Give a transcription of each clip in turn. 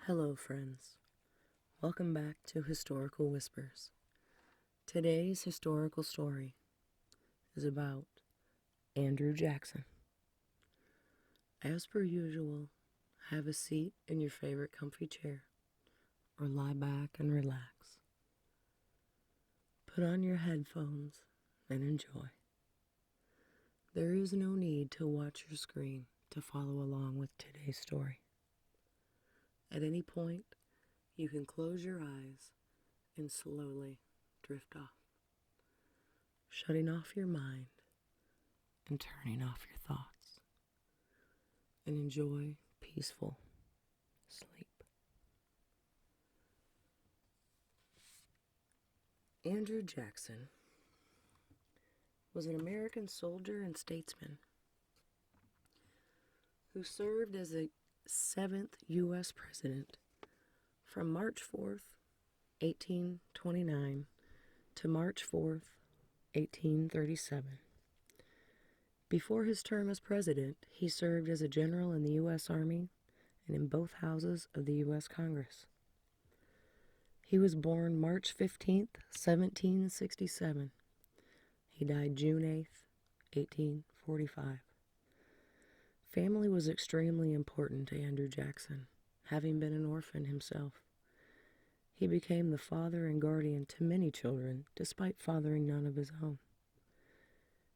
Hello, friends. Welcome back to Historical Whispers. Today's historical story is about Andrew Jackson. As per usual, have a seat in your favorite comfy chair or lie back and relax. Put on your headphones and enjoy. There is no need to watch your screen to follow along with today's story. At any point, you can close your eyes and slowly drift off, shutting off your mind and turning off your thoughts, and enjoy peaceful sleep. Andrew Jackson was an American soldier and statesman who served as the 7th U.S. President from March 4th, 1829 to March 4th, 1837. Before his term as president, he served as a general in the U.S. Army and in both houses of the U.S. Congress. He was born March 15th, 1767. He died June 8th, 1845. Family was extremely important to Andrew Jackson, having been an orphan himself. He became the father and guardian to many children, despite fathering none of his own.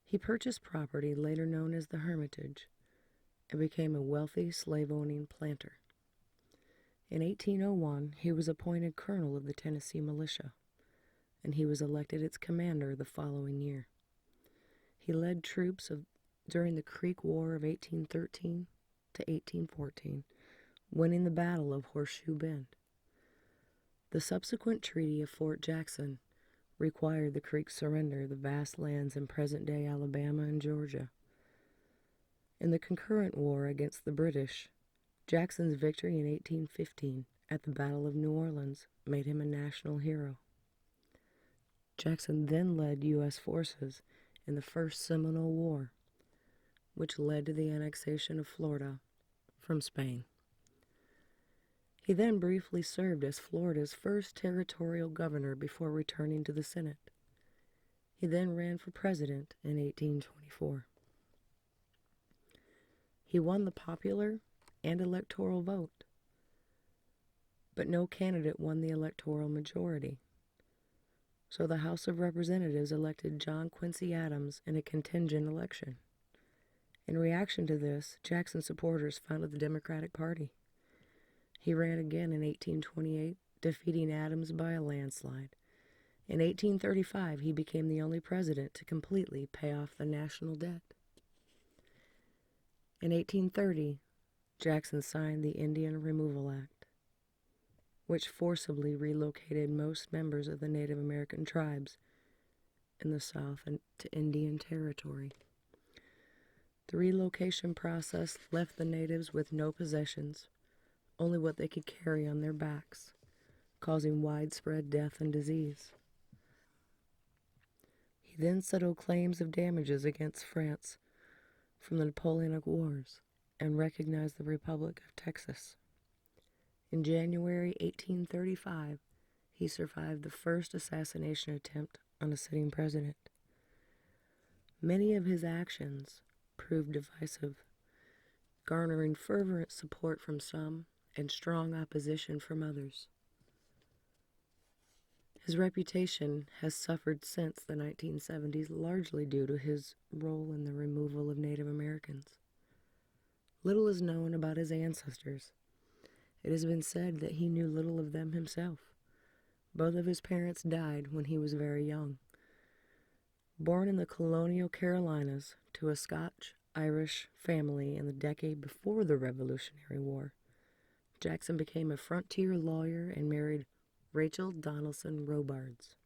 He purchased property later known as the Hermitage and became a wealthy slave-owning planter. In 1801, he was appointed colonel of the Tennessee militia, and he was elected its commander the following year. He led troops during the Creek War of 1813 to 1814, winning the Battle of Horseshoe Bend. The subsequent Treaty of Fort Jackson required the Creeks surrender the vast lands in present-day Alabama and Georgia. In the concurrent war against the British, Jackson's victory in 1815 at the Battle of New Orleans made him a national hero. Jackson then led U.S. forces in the First Seminole War, which led to the annexation of Florida from Spain. He then briefly served as Florida's first territorial governor before returning to the Senate. He then ran for president in 1824. He won the popular and electoral vote, but no candidate won the electoral majority. So the House of Representatives elected John Quincy Adams in a contingent election. In reaction to this, Jackson's supporters founded the Democratic Party. He ran again in 1828, defeating Adams by a landslide. In 1835, he became the only president to completely pay off the national debt. In 1830, Jackson signed the Indian Removal Act, which forcibly relocated most members of the Native American tribes in the South to Indian Territory. The relocation process left the natives with no possessions, only what they could carry on their backs, causing widespread death and disease. He then settled claims of damages against France from the Napoleonic Wars and recognized the Republic of Texas. In January 1835, he survived the first assassination attempt on a sitting president. Many of his actions proved divisive, garnering fervent support from some and strong opposition from others. His reputation has suffered since the 1970s, largely due to his role in the removal of Native Americans. Little is known about his ancestors. It has been said that he knew little of them himself. Both of his parents died when he was very young. Born in the colonial Carolinas to a Scotch-Irish family in the decade before the Revolutionary War, Jackson became a frontier lawyer and married Rachel Donaldson Robards.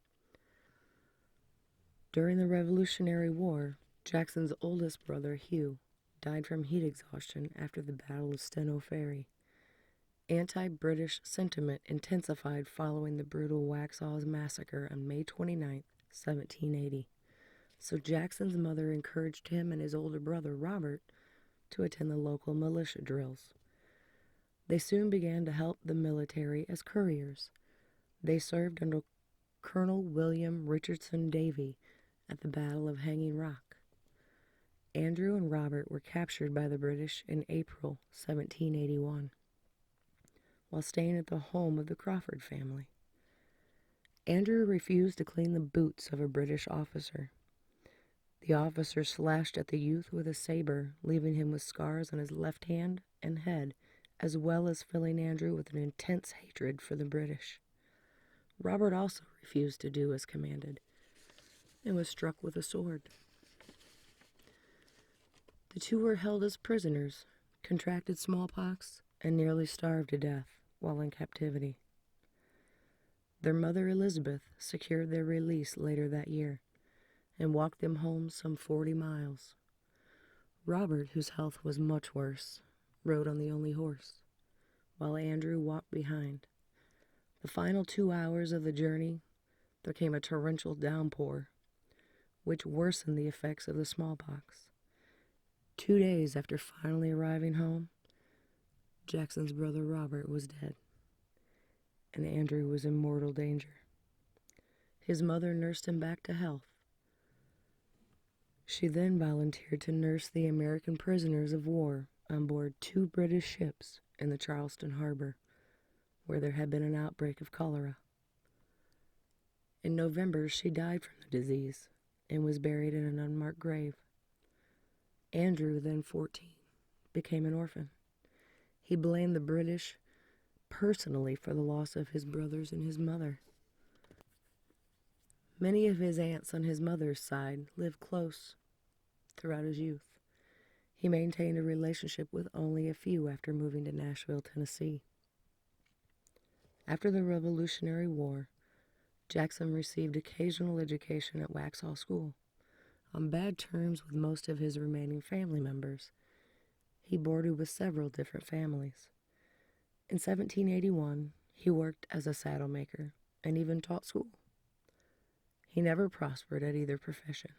During the Revolutionary War, Jackson's oldest brother, Hugh, died from heat exhaustion after the Battle of Steno Ferry. Anti-British sentiment intensified following the brutal Waxhaws Massacre on May 29, 1780. So Jackson's mother encouraged him and his older brother, Robert, to attend the local militia drills. They soon began to help the military as couriers. They served under Colonel William Richardson Davie at the Battle of Hanging Rock. Andrew and Robert were captured by the British in April 1781 while staying at the home of the Crawford family. Andrew refused to clean the boots of a British officer. The officer slashed at the youth with a saber, leaving him with scars on his left hand and head, as well as filling Andrew with an intense hatred for the British. Robert also refused to do as commanded and was struck with a sword. The two were held as prisoners, contracted smallpox, and nearly starved to death while in captivity. Their mother Elizabeth secured their release later that year and walked them home some 40 miles. Robert, whose health was much worse, rode on the only horse, while Andrew walked behind. The final 2 hours of the journey, there came a torrential downpour, which worsened the effects of the smallpox. 2 days after finally arriving home, Jackson's brother Robert was dead, and Andrew was in mortal danger. His mother nursed him back to health. She then volunteered to nurse the American prisoners of war on board 2 British ships in the Charleston harbor, where there had been an outbreak of cholera. In November, she died from the disease and was buried in an unmarked grave. Andrew, then 14, became an orphan. He blamed the British personally for the loss of his brothers and his mother. Many of his aunts on his mother's side lived close throughout his youth. He maintained a relationship with only a few after moving to Nashville, Tennessee. After the Revolutionary War, Jackson received occasional education at Waxhaw School. On bad terms with most of his remaining family members, he boarded with several different families. In 1781, he worked as a saddle maker and even taught school. He never prospered at either profession.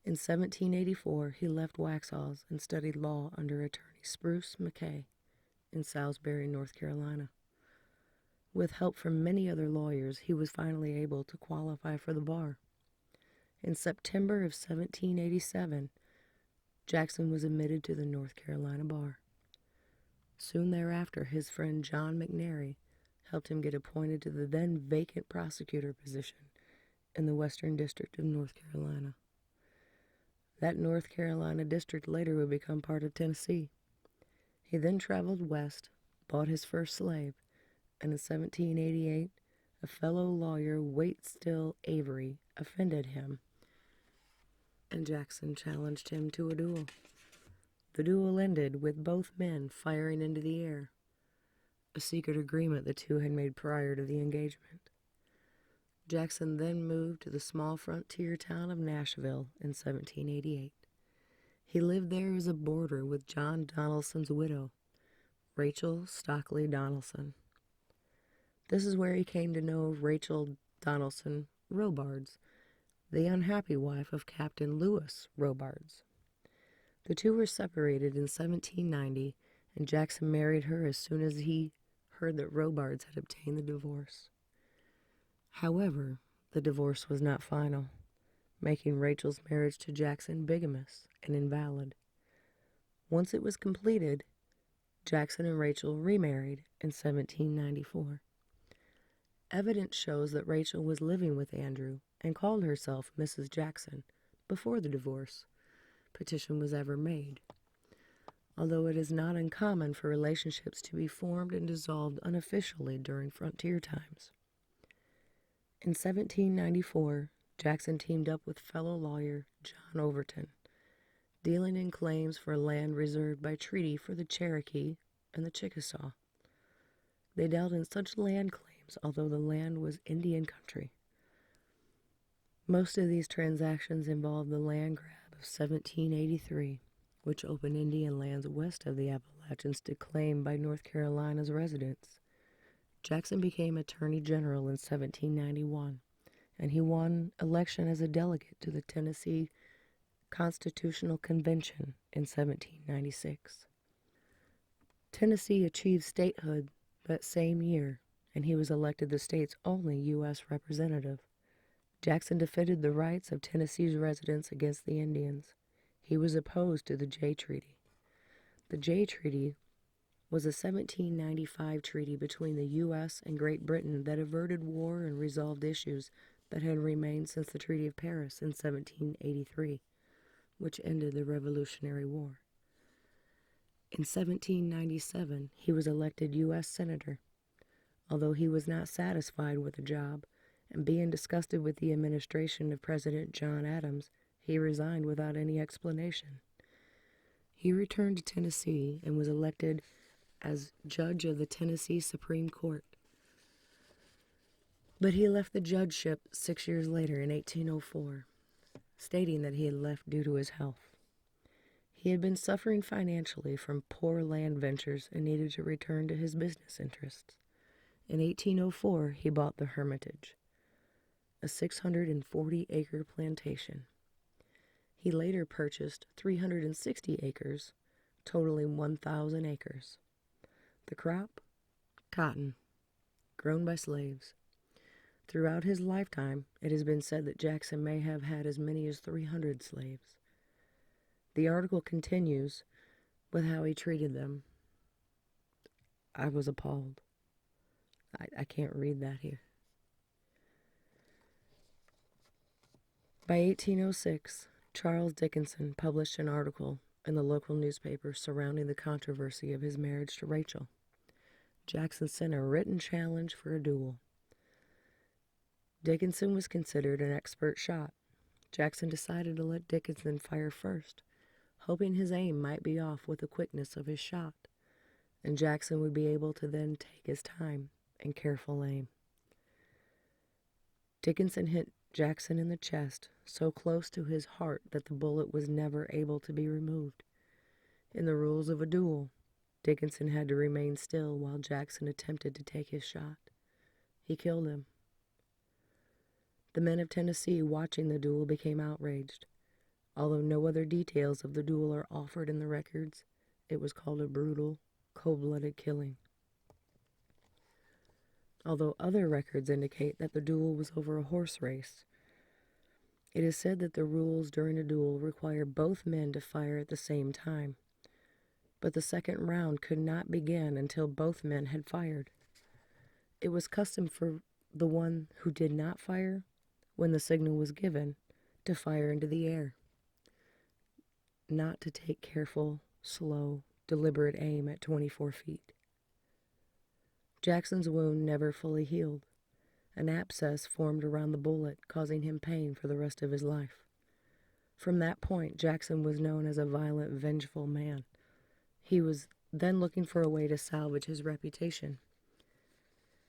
In 1784, he left Waxhaw's and studied law under attorney Spruce McKay in Salisbury, North Carolina. With help from many other lawyers, he was finally able to qualify for the bar. In September of 1787, Jackson was admitted to the North Carolina bar. Soon thereafter, his friend John McNary helped him get appointed to the then vacant prosecutor position in the Western District of North Carolina. That North Carolina district later would become part of Tennessee. He then traveled west, bought his first slave, and in 1788, a fellow lawyer, Waitstill Avery, offended him, and Jackson challenged him to a duel. The duel ended with both men firing into the air, a secret agreement the two had made prior to the engagement. Jackson then moved to the small frontier town of Nashville in 1788. He lived there as a boarder with John Donelson's widow, Rachel Stockley Donelson. This is where he came to know Rachel Donelson Robards, the unhappy wife of Captain Lewis Robards. The two were separated in 1790, and Jackson married her as soon as he heard that Robards had obtained the divorce. However, the divorce was not final, making Rachel's marriage to Jackson bigamous and invalid. Once it was completed, Jackson and Rachel remarried in 1794. Evidence shows that Rachel was living with Andrew and called herself Mrs. Jackson before the divorce petition was ever made, although it is not uncommon for relationships to be formed and dissolved unofficially during frontier times. In 1794, Jackson teamed up with fellow lawyer John Overton, dealing in claims for land reserved by treaty for the Cherokee and the Chickasaw. They dealt in such land claims, although the land was Indian country. Most of these transactions involved the land grab of 1783, which opened Indian lands west of the Appalachians to claim by North Carolina's residents. Jackson became Attorney General in 1791, and he won election as a delegate to the Tennessee Constitutional Convention in 1796. Tennessee achieved statehood that same year, and he was elected the state's only U.S. representative. Jackson defended the rights of Tennessee's residents against the Indians. He was opposed to the Jay Treaty. The Jay Treaty was a 1795 treaty between the U.S. and Great Britain that averted war and resolved issues that had remained since the Treaty of Paris in 1783, which ended the Revolutionary War. In 1797, he was elected U.S. Senator. Although he was not satisfied with the job, and being disgusted with the administration of President John Adams, he resigned without any explanation. He returned to Tennessee and was elected as judge of the Tennessee Supreme Court. But he left the judgeship 6 years later in 1804, stating that he had left due to his health. He had been suffering financially from poor land ventures and needed to return to his business interests. In 1804, he bought the Hermitage, a 640-acre plantation. He later purchased 360 acres, totaling 1,000 acres. The crop? Cotton, grown by slaves. Throughout his lifetime, it has been said that Jackson may have had as many as 300 slaves. The article continues with how he treated them. I was appalled. I can't read that here. By 1806, Charles Dickinson published an article in the local newspaper surrounding the controversy of his marriage to Rachel. Jackson sent a written challenge for a duel. Dickinson was considered an expert shot. Jackson decided to let Dickinson fire first, hoping his aim might be off with the quickness of his shot, and Jackson would be able to then take his time and careful aim. Dickinson hit Jackson in the chest, so close to his heart that the bullet was never able to be removed. In the rules of a duel, Dickinson had to remain still while Jackson attempted to take his shot. He killed him. The men of Tennessee watching the duel became outraged. Although no other details of the duel are offered in the records, it was called a brutal, cold-blooded killing. Although other records indicate that the duel was over a horse race, it is said that the rules during a duel require both men to fire at the same time, but the second round could not begin until both men had fired. It was custom for the one who did not fire, when the signal was given, to fire into the air, not to take careful, slow, deliberate aim at 24 feet. Jackson's wound never fully healed. An abscess formed around the bullet, causing him pain for the rest of his life. From that point, Jackson was known as a violent, vengeful man. He was then looking for a way to salvage his reputation.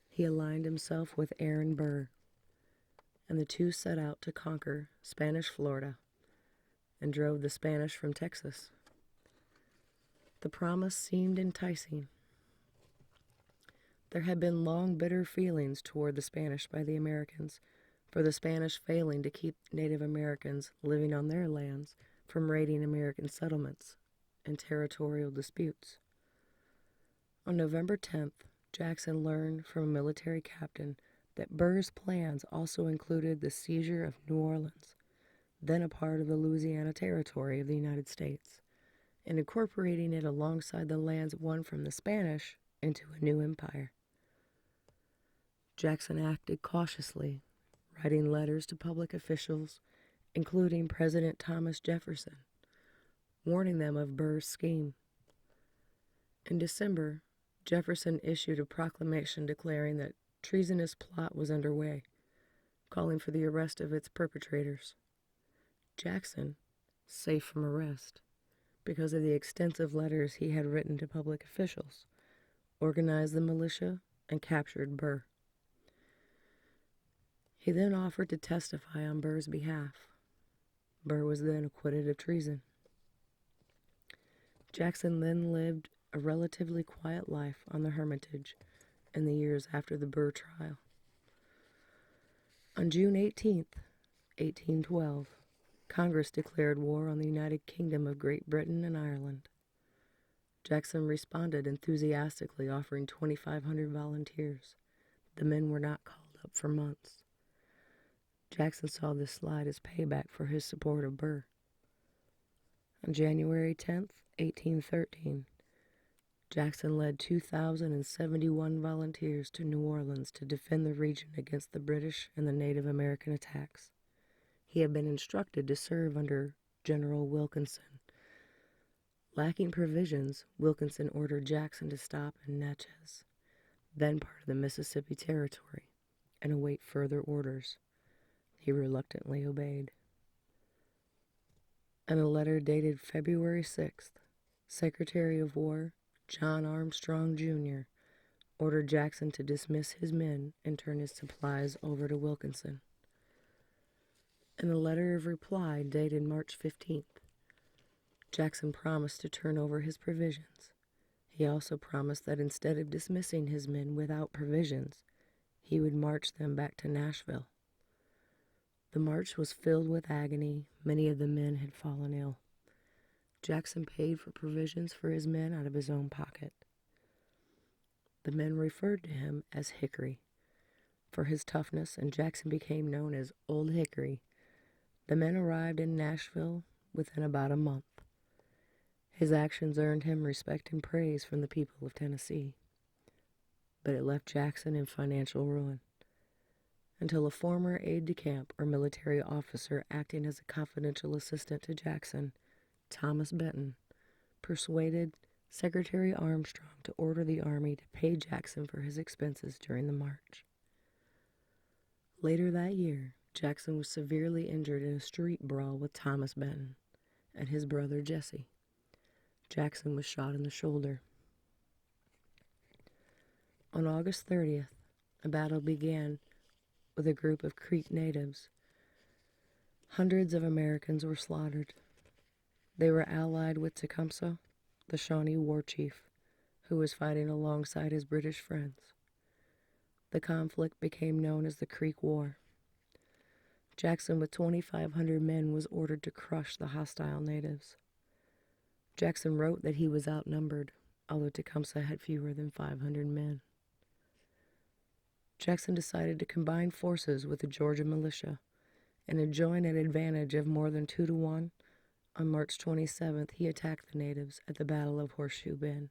He aligned himself with Aaron Burr, and the two set out to conquer Spanish Florida and drove the Spanish from Texas. The promise seemed enticing. There had been long bitter feelings toward the Spanish by the Americans, for the Spanish failing to keep Native Americans living on their lands from raiding American settlements and territorial disputes. On November 10th, Jackson learned from a military captain that Burr's plans also included the seizure of New Orleans, then a part of the Louisiana Territory of the United States, and incorporating it alongside the lands won from the Spanish into a new empire. Jackson acted cautiously, writing letters to public officials, including President Thomas Jefferson, warning them of Burr's scheme. In December, Jefferson issued a proclamation declaring that treasonous plot was underway, calling for the arrest of its perpetrators. Jackson, safe from arrest because of the extensive letters he had written to public officials, organized the militia and captured Burr. He then offered to testify on Burr's behalf. Burr was then acquitted of treason. Jackson then lived a relatively quiet life on the Hermitage in the years after the Burr trial. On June 18th, 1812, Congress declared war on the United Kingdom of Great Britain and Ireland. Jackson responded enthusiastically, offering 2,500 volunteers. The men were not called up for months. Jackson saw this slide as payback for his support of Burr. On January 10th, 1813, Jackson led 2,071 volunteers to New Orleans to defend the region against the British and the Native American attacks. He had been instructed to serve under General Wilkinson. Lacking provisions, Wilkinson ordered Jackson to stop in Natchez, then part of the Mississippi Territory, and await further orders. He reluctantly obeyed. In a letter dated February 6th, Secretary of War John Armstrong, Jr. ordered Jackson to dismiss his men and turn his supplies over to Wilkinson. In a letter of reply dated March 15th, Jackson promised to turn over his provisions. He also promised that instead of dismissing his men without provisions, he would march them back to Nashville. The march was filled with agony. Many of the men had fallen ill. Jackson paid for provisions for his men out of his own pocket. The men referred to him as Hickory for his toughness, and Jackson became known as Old Hickory. The men arrived in Nashville within about a month. His actions earned him respect and praise from the people of Tennessee, but it left Jackson in financial ruin until a former aide-de-camp or military officer acting as a confidential assistant to Jackson, Thomas Benton, persuaded Secretary Armstrong to order the army to pay Jackson for his expenses during the march. Later that year, Jackson was severely injured in a street brawl with Thomas Benton and his brother Jesse. Jackson was shot in the shoulder. On August 30th, a battle began with a group of Creek natives. Hundreds of Americans were slaughtered. They were allied with Tecumseh, the Shawnee war chief, who was fighting alongside his British friends. The conflict became known as the Creek War. Jackson, with 2,500 men, was ordered to crush the hostile natives. Jackson wrote that he was outnumbered, although Tecumseh had fewer than 500 men. Jackson decided to combine forces with the Georgia militia and enjoying an advantage of more than 2-1. On March 27th, he attacked the natives at the Battle of Horseshoe Bend.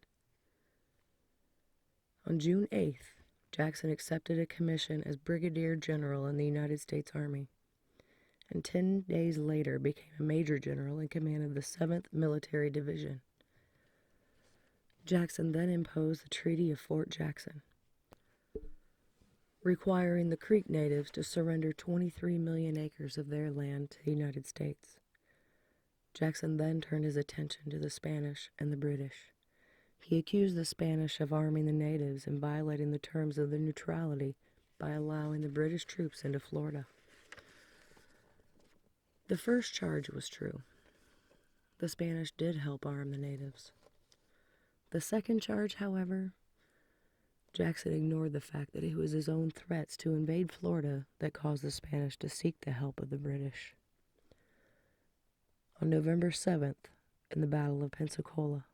On June 8th, Jackson accepted a commission as Brigadier General in the United States Army, and 10 days later became a Major General in command of the 7th Military Division. Jackson then imposed the Treaty of Fort Jackson, requiring the Creek natives to surrender 23 million acres of their land to the United States. Jackson then turned his attention to the Spanish and the British. He accused the Spanish of arming the natives and violating the terms of the neutrality by allowing the British troops into Florida. The first charge was true. The Spanish did help arm the natives. The second charge, however, Jackson ignored the fact that it was his own threats to invade Florida that caused the Spanish to seek the help of the British. On November 7th, in the Battle of Pensacola,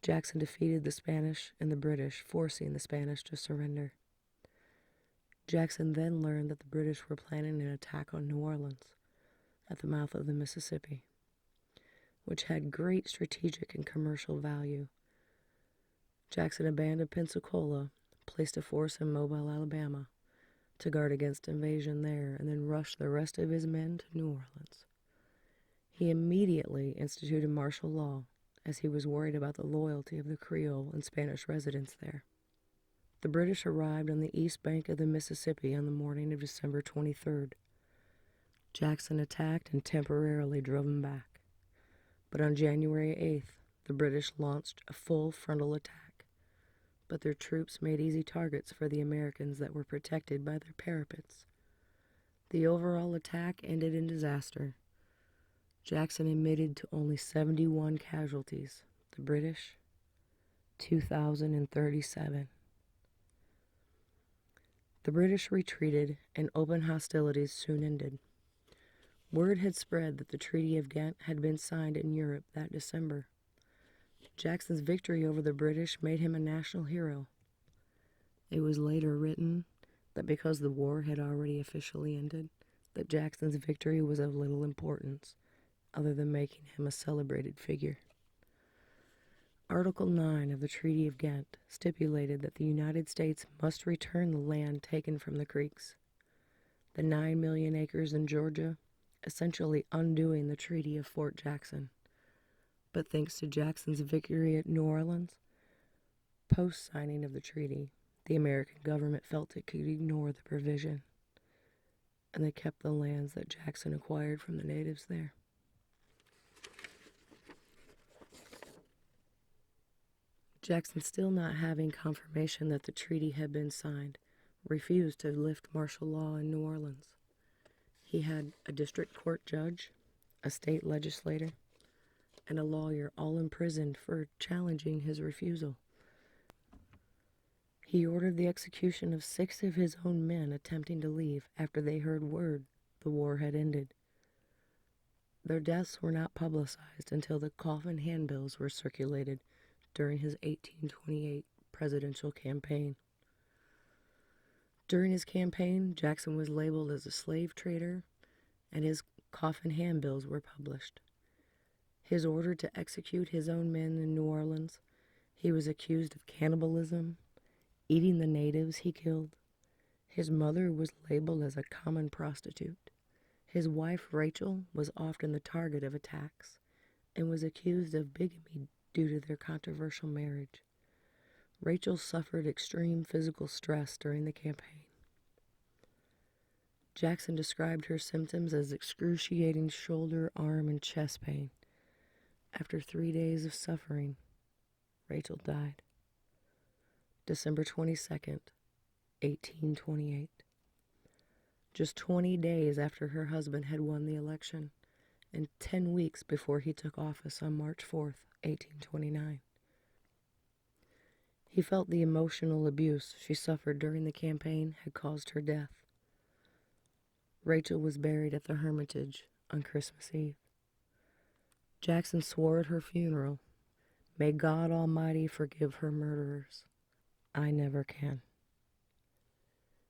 Jackson defeated the Spanish and the British, forcing the Spanish to surrender. Jackson then learned that the British were planning an attack on New Orleans at the mouth of the Mississippi, which had great strategic and commercial value. Jackson abandoned Pensacola, placed a force in Mobile, Alabama, to guard against invasion there, and then rushed the rest of his men to New Orleans. He immediately instituted martial law, as he was worried about the loyalty of the Creole and Spanish residents there. The British arrived on the east bank of the Mississippi on the morning of December 23rd. Jackson attacked and temporarily drove them back. But on January 8th, the British launched a full frontal attack, but their troops made easy targets for the Americans that were protected by their parapets. The overall attack ended in disaster. Jackson admitted to only 71 casualties. The British, 2,037. The British retreated, and open hostilities soon ended. Word had spread that the Treaty of Ghent had been signed in Europe that December. Jackson's victory over the British made him a national hero. It was later written that because the war had already officially ended, that Jackson's victory was of little importance, other than making him a celebrated figure. Article 9 of the Treaty of Ghent stipulated that the United States must return the land taken from the Creeks, the 9 million acres in Georgia, essentially undoing the Treaty of Fort Jackson. But thanks to Jackson's victory at New Orleans, post-signing of the treaty, the American government felt it could ignore the provision, and they kept the lands that Jackson acquired from the natives there. Jackson, still not having confirmation that the treaty had been signed, refused to lift martial law in New Orleans. He had a district court judge, a state legislator, and a lawyer all imprisoned for challenging his refusal. He ordered the execution of 6 of his own men attempting to leave after they heard word the war had ended. Their deaths were not publicized until the coffin handbills were circulated during his 1828 presidential campaign. During his campaign, Jackson was labeled as a slave trader, and his coffin handbills were published. His order to execute his own men in New Orleans, he was accused of cannibalism, eating the natives he killed. His mother was labeled as a common prostitute. His wife, Rachel, was often the target of attacks and was accused of bigamy due to their controversial marriage. Rachel suffered extreme physical stress during the campaign. Jackson described her symptoms as excruciating shoulder, arm, and chest pain. After 3 days of suffering, Rachel died. December 22nd, 1828. Just 20 days after her husband had won the election, and 10 weeks before he took office on March 4th, 1829. He felt the emotional abuse she suffered during the campaign had caused her death. Rachel was buried at the Hermitage on Christmas Eve. Jackson swore at her funeral, "May God Almighty forgive her murderers. I never can."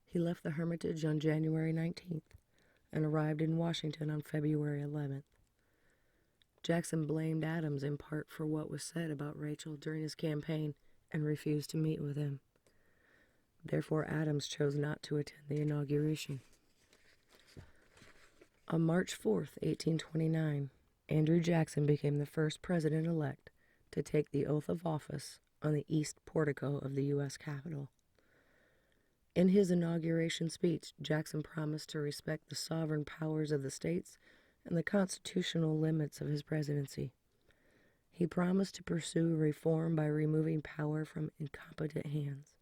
He left the Hermitage on January 19th and arrived in Washington on February 11th. Jackson blamed Adams in part for what was said about Rachel during his campaign and refused to meet with him. Therefore, Adams chose not to attend the inauguration. On March 4th, 1829, Andrew Jackson became the first president-elect to take the oath of office on the east portico of the U.S. Capitol. In his inauguration speech, Jackson promised to respect the sovereign powers of the states and the constitutional limits of his presidency. He promised to pursue reform by removing power from incompetent hands.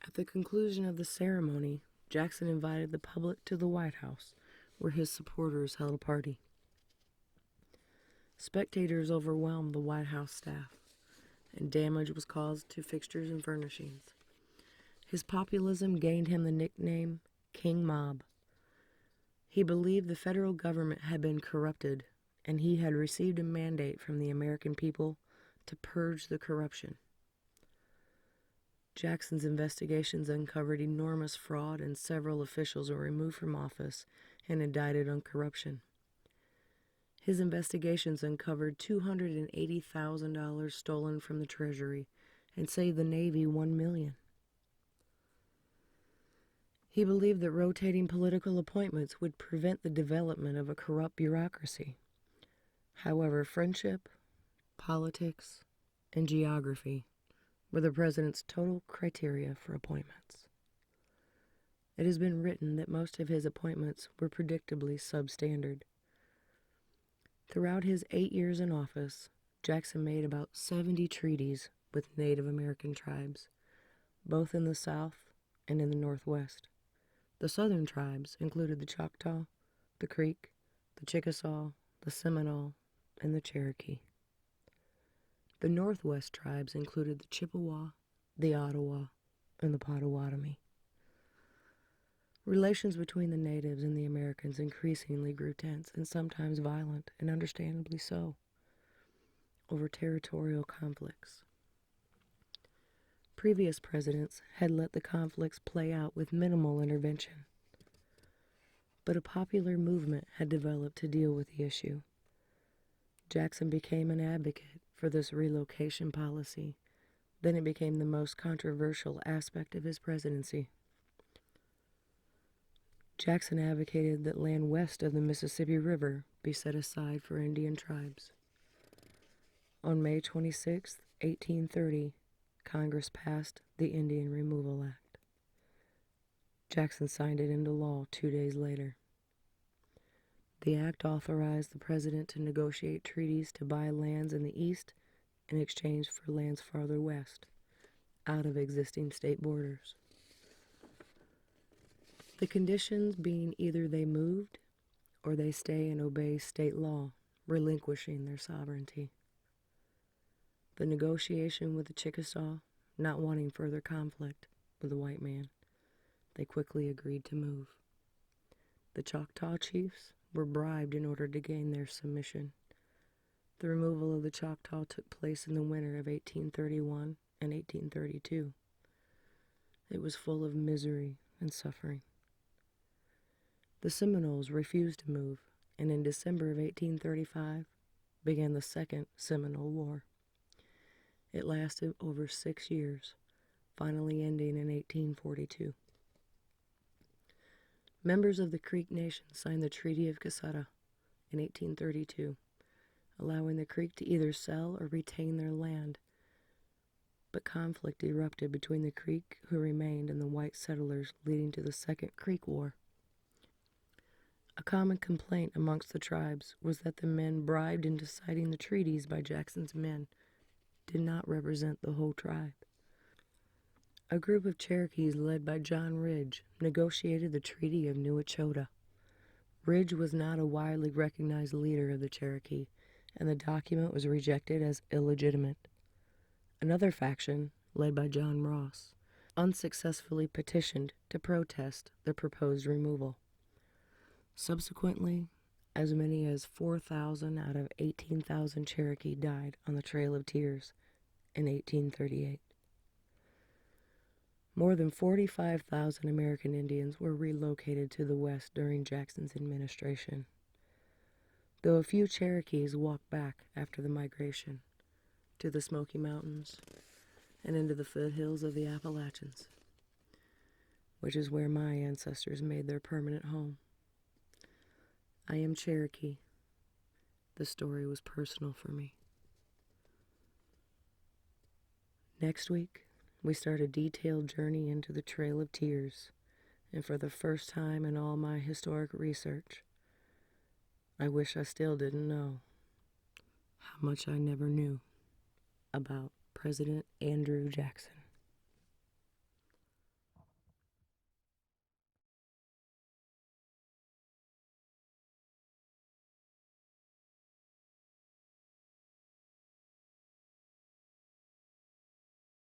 At the conclusion of the ceremony, Jackson invited the public to the White House, where his supporters held a party. Spectators overwhelmed the White House staff, and damage was caused to fixtures and furnishings. His populism gained him the nickname King Mob. He believed the federal government had been corrupted, and he had received a mandate from the American people to purge the corruption. Jackson's investigations uncovered enormous fraud, and several officials were removed from office and indicted on corruption. His investigations uncovered $280,000 stolen from the Treasury and saved the Navy $1 million. He believed that rotating political appointments would prevent the development of a corrupt bureaucracy. However, friendship, politics, and geography were the president's total criteria for appointments. It has been written that most of his appointments were predictably substandard. Throughout his 8 years in office, Jackson made about 70 treaties with Native American tribes, both in the South and in the Northwest. The Southern tribes included the Choctaw, the Creek, the Chickasaw, the Seminole, and the Cherokee. The Northwest tribes included the Chippewa, the Ottawa, and the Potawatomi. Relations between the natives and the Americans increasingly grew tense and sometimes violent, and understandably so. over territorial conflicts. Previous presidents had let the conflicts play out with minimal intervention, but a popular movement had developed to deal with the issue. Jackson became an advocate for this relocation policy. Then it became the most controversial aspect of his presidency. Jackson advocated that land west of the Mississippi River be set aside for Indian tribes. On May 26, 1830, Congress passed the Indian Removal Act. Jackson signed it into law 2 days later. The act authorized the president to negotiate treaties to buy lands in the east in exchange for lands farther west, out of existing state borders. The conditions being either they moved or they stay and obey state law, relinquishing their sovereignty. The negotiation with the Chickasaw, not wanting further conflict with the white man, they quickly agreed to move. The Choctaw chiefs were bribed in order to gain their submission. The removal of the Choctaw took place in the winter of 1831 and 1832. It was full of misery and suffering. The Seminoles refused to move, and in December of 1835 began the Second Seminole War. It lasted over 6 years, finally ending in 1842. Members of the Creek Nation signed the Treaty of Cassata in 1832, allowing the Creek to either sell or retain their land. But conflict erupted between the Creek who remained and the white settlers, leading to the Second Creek War. A common complaint amongst the tribes was that the men bribed into signing the treaties by Jackson's men did not represent the whole tribe. A group of Cherokees led by John Ridge negotiated the Treaty of New Echota. Ridge was not a widely recognized leader of the Cherokee, and the document was rejected as illegitimate. Another faction, led by John Ross, unsuccessfully petitioned to protest the proposed removal. Subsequently, as many as 4,000 out of 18,000 Cherokee died on the Trail of Tears in 1838. More than 45,000 American Indians were relocated to the West during Jackson's administration, though a few Cherokees walked back after the migration to the Smoky Mountains and into the foothills of the Appalachians, which is where my ancestors made their permanent home. I am Cherokee. The story was personal for me. Next week, we start a detailed journey into the Trail of Tears, and for the first time in all my historic research, I wish I still didn't know how much I never knew about President Andrew Jackson.